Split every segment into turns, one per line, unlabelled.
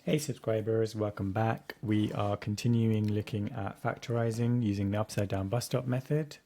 Hey subscribers, welcome back. We are continuing looking at factorizing using the upside down bus stop method.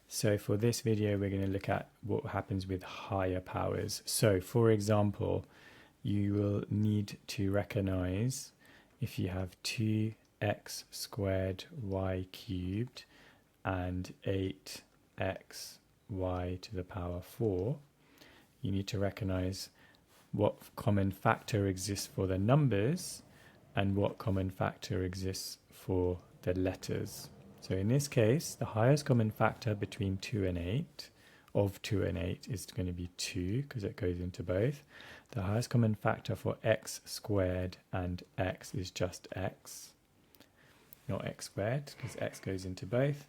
So for this video, we're going to look at what happens with higher powers. So for example, you will need to recognize if you have 2x squared y cubed and 8x y to the power 4, you need to recognize what common factor exists for the numbers and what common factor exists for the letters. So in this case, the highest common factor between 2 and 8 of 2 and 8 is going to be 2 because it goes into both. The highest common factor for x squared and x is just x, not x squared, because x goes into both.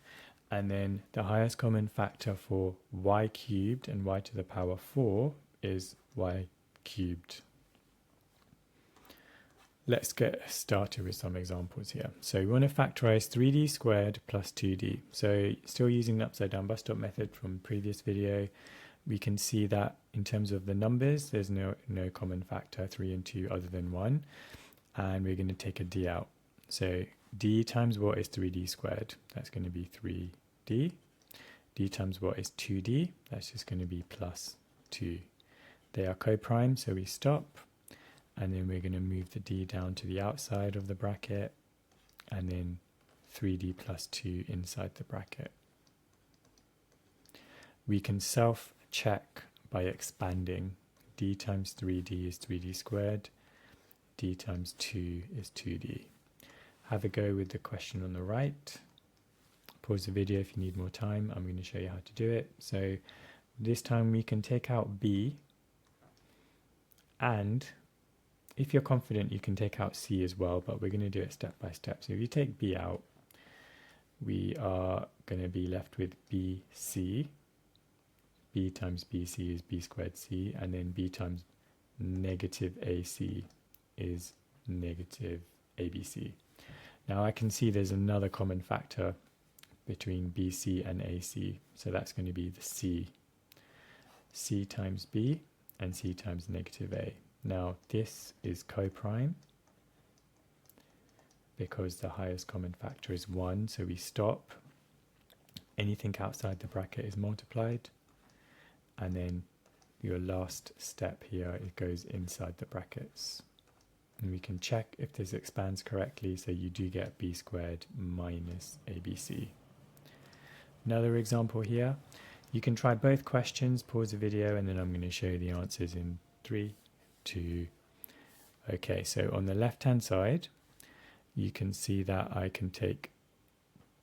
And then the highest common factor for y cubed and y to the power 4 is y cubed. Let's get started with some examples here. So we want to factorize 3d squared plus 2d. So still using the upside down bus stop method from previous video, we can see that in terms of the numbers, there's no common factor 3 and 2 other than 1. And we're going to take a d out. So d times what is 3d squared? That's going to be 3d. D times what is 2d? That's just going to be plus 2. They are co-prime, so we stop, and then we're going to move the d down to the outside of the bracket, and then 3d plus 2 inside the bracket. We can self-check by expanding. D times 3d is 3d squared, d times 2 is 2d. Have a go with the question on the right. Pause the video if you need more time. I'm going to show you how to do it. So this time we can take out b, and if you're confident you can take out c as well, but we're going to do it step by step. So if you take b out, we are going to be left with bc. B times bc is b squared c, and then b times negative ac is negative abc. Now I can see there's another common factor between bc and ac, so that's going to be the c. C times b and c times negative a. Now this is co-prime because the highest common factor is 1, so we stop. Anything outside the bracket is multiplied, and then your last step here, it goes inside the brackets. And we can check if this expands correctly, so you do get b squared minus abc. Another example here. You can try both questions, pause the video, and then I'm going to show you the answers in 3, 2. Okay, so on the left hand side, you can see that I can take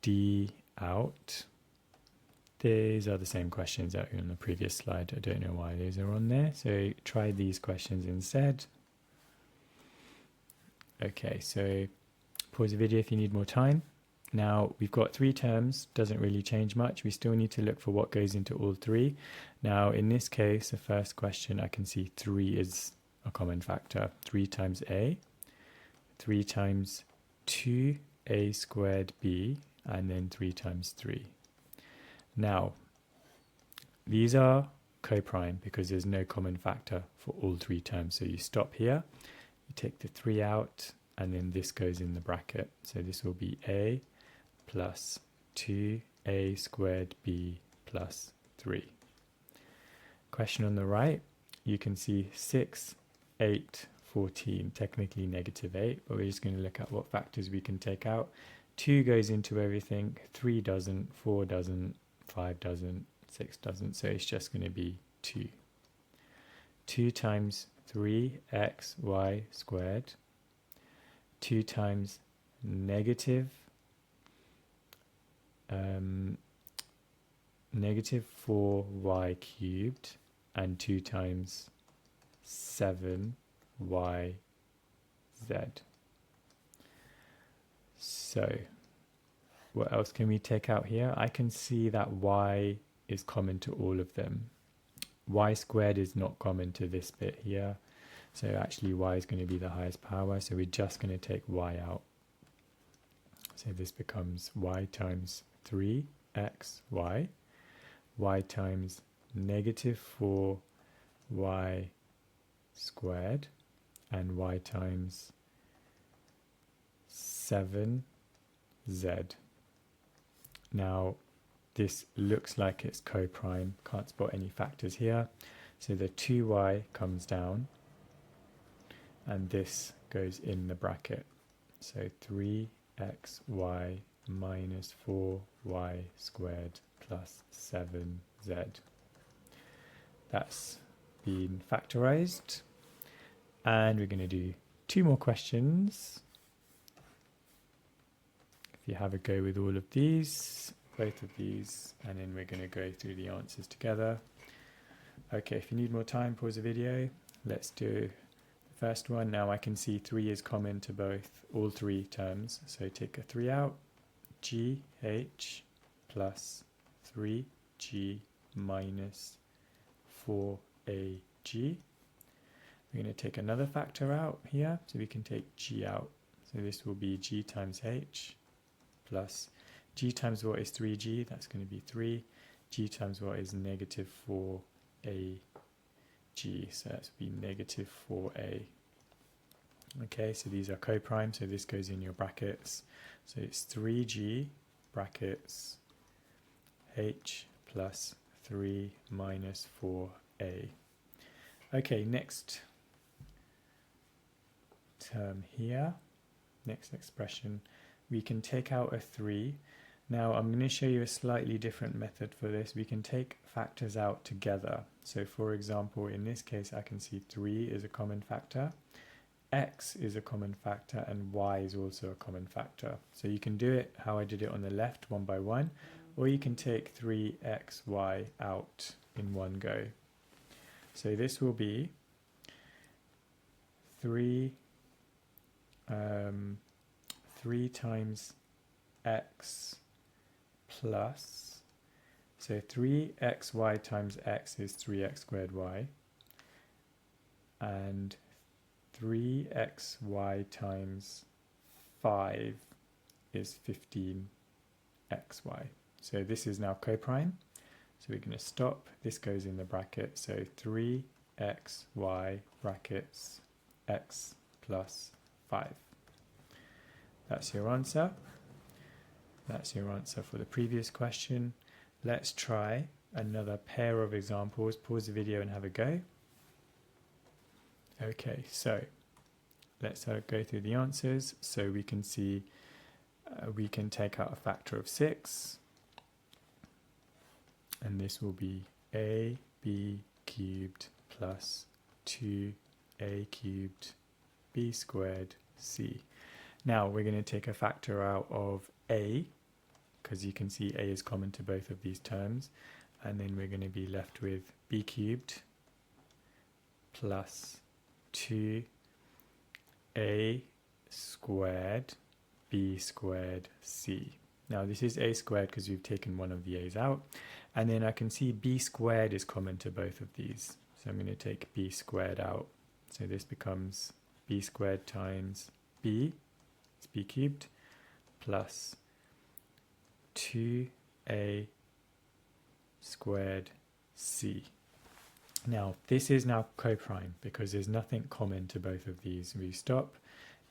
d out. These are the same questions that were on the previous slide. I don't know why those are on there. So try these questions instead. Okay, so pause the video if you need more time. Now we've got 3 terms, doesn't really change much. We still need to look for what goes into all 3. Now in this case, the first question, I can see 3 is a common factor. 3 times a, 3 times 2a squared b, and then 3 times 3. Now these are co-prime because there's no common factor for all 3 terms. So you stop here, you take the 3 out, and then this goes in the bracket. So this will be a plus 2a squared b plus 3. Question on the right, you can see 6, 8, 14, technically negative 8, but we're just going to look at what factors we can take out. 2 goes into everything, 3 doesn't, 4 doesn't, 5 doesn't, 6 doesn't, so it's just going to be 2. 2 times 3xy squared, 2 times negative negative 4y cubed, and 2 times 7yz. So what else can we take out here? I can see that y is common to all of them. Y squared is not common to this bit here. So actually y is going to be the highest power, so we're just going to take y out. So this becomes y times 3xy, y times negative 4y squared, and y times 7z. Now this looks like it's co-prime, can't spot any factors here, so the 2y comes down and this goes in the bracket, so 3xy minus 4y squared plus 7z. That's been factorized, and we're going to do 2 more questions. If you have a go with all of these, both of these, and then we're going to go through the answers together. Okay, if you need more time, pause the video. Let's do the first one. Now I can see 3 is common to all 3 terms, so take a 3 out. GH plus 3G minus 4AG. We're going to take another factor out here, so we can take G out. So this will be G times H plus G times what is 3G, that's going to be 3. G times what is negative 4AG, so that's be negative 4A. Okay, so these are co-prime, so this goes in your brackets. So it's 3G brackets H plus 3 minus 4A. Okay, next term here, next expression, we can take out a 3. Now I'm going to show you a slightly different method for this. We can take factors out together. So for example, in this case, I can see 3 is a common factor, x is a common factor, and y is also a common factor. So you can do it how I did it on the left, one by one, or you can take 3xy out in one go. So this will be 3 times x plus, so 3xy times x is 3x squared y, and 3xy times 5 is 15xy. So this is now co-prime, so we're going to stop, this goes in the bracket, so 3xy brackets x plus 5. That's your answer. That's your answer for the previous question. Let's try another pair of examples. Pause the video and have a go. Okay, so let's go through the answers. So we can see we can take out a factor of 6, and this will be ab cubed plus 2a cubed b squared c. Now we're going to take a factor out of a, because you can see a is common to both of these terms, and then we're going to be left with b cubed plus 2a squared b squared c. Now this is a squared because we've taken one of the a's out, and then I can see b squared is common to both of these, so I'm going to take b squared out. So this becomes b squared times b, it's b cubed, plus 2a squared c. Now this is now co-prime because there's nothing common to both of these. We stop,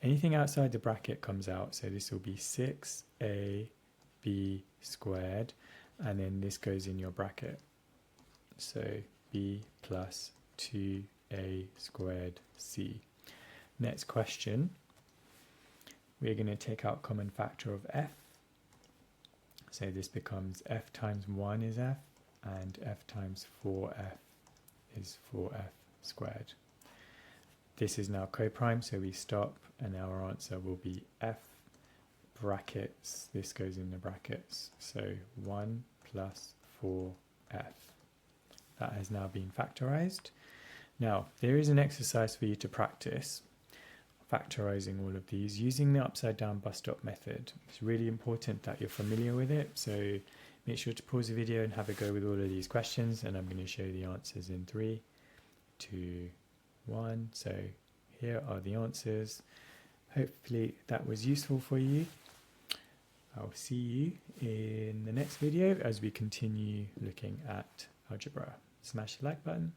anything outside the bracket comes out, so this will be 6ab squared, and then this goes in your bracket, so b plus 2a squared c. Next question, we're going to take out common factor of f, so this becomes f times 1 is f, and f times 4f is 4f squared. This is now co-prime, so we stop, and our answer will be f brackets, this goes in the brackets, so 1 plus 4f. That has now been factorized. Now there is an exercise for you to practice factorizing all of these using the upside down bus stop method. It's really important that you're familiar with it, so make sure to pause the video and have a go with all of these questions, and I'm going to show you the answers in 3, 2, 1. So here are the answers. Hopefully that was useful for you. I'll see you in the next video as we continue looking at algebra. Smash the like button.